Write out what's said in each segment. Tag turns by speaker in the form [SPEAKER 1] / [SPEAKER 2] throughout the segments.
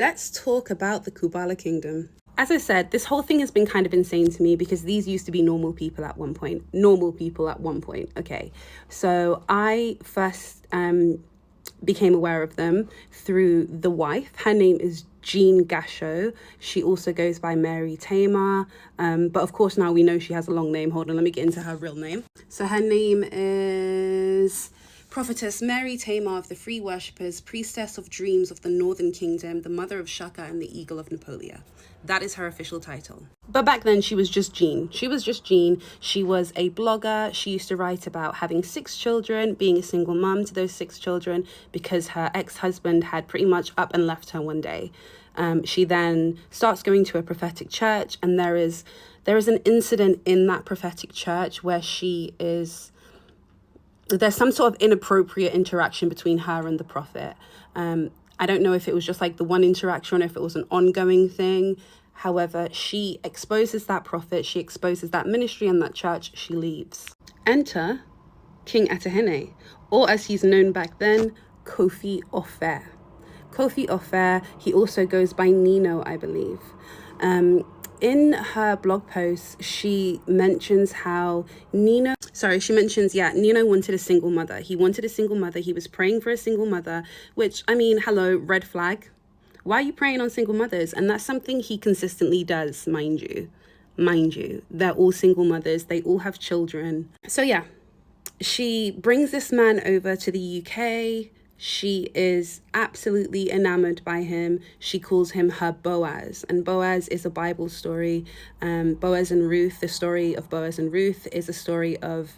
[SPEAKER 1] Let's talk about the Kubala kingdom. As I said, this whole thing has been kind of insane to me because these used to be normal people at one point. Okay. So I first became aware of them through the wife. Her name is Jean Gasho. She also goes by Mary Tamar. But of course now we know she has a long name. Hold on, let me get into her real name. So her name is Prophetess Mary Tamar of the Free Worshippers, Priestess of Dreams of the Northern Kingdom, the Mother of Shaka and the Eagle of Napoleon. That is her official title. But back then she was just Jean. She was a blogger. She used to write about having 6 children, being a single mum to those 6 children because her ex-husband had pretty much up and left her one day. She then starts going to a prophetic church, and there is an incident in that prophetic church where there's some sort of inappropriate interaction between her and the prophet. I don't know if it was just like the one interaction or if it was an ongoing thing. However, she exposes that prophet, she exposes that ministry and that church, she leaves. Enter King Atahene, or as he's known back then, Kofi Ofer. Kofi Ofer, he also goes by Nino, I believe. In her blog post, she mentions how Nino wanted a single mother. He wanted a single mother. He was praying for a single mother, which, I mean, hello, red flag. Why are you praying on single mothers? And that's something he consistently does, mind you. They're all single mothers. They all have children. So yeah, she brings this man over to the UK. She is absolutely enamored by him. She calls him her Boaz. And Boaz is a Bible story. Boaz and Ruth, the story of Boaz and Ruth is a story of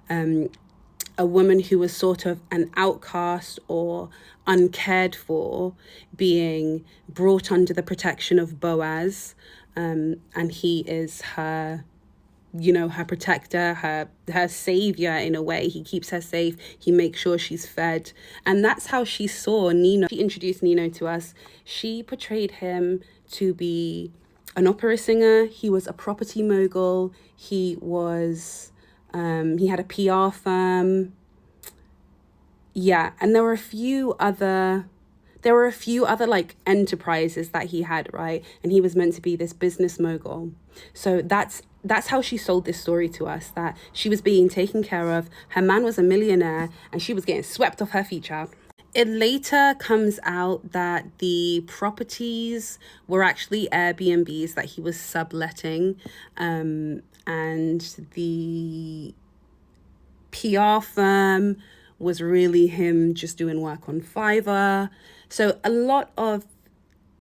[SPEAKER 1] a woman who was sort of an outcast or uncared for being brought under the protection of Boaz. And he is her protector, her savior in a way. He keeps her safe. He makes sure she's fed. And that's how she saw Nino. She introduced Nino to us. She portrayed him to be an opera singer. He was a property mogul. He had a PR firm. Yeah, and there were a few other like enterprises that he had, right? And he was meant to be this business mogul. So that's how she sold this story to us, that she was being taken care of. Her man was a millionaire and she was getting swept off her feet, child. It later comes out that the properties were actually Airbnbs that he was subletting, and the PR firm was really him just doing work on Fiverr. So a lot of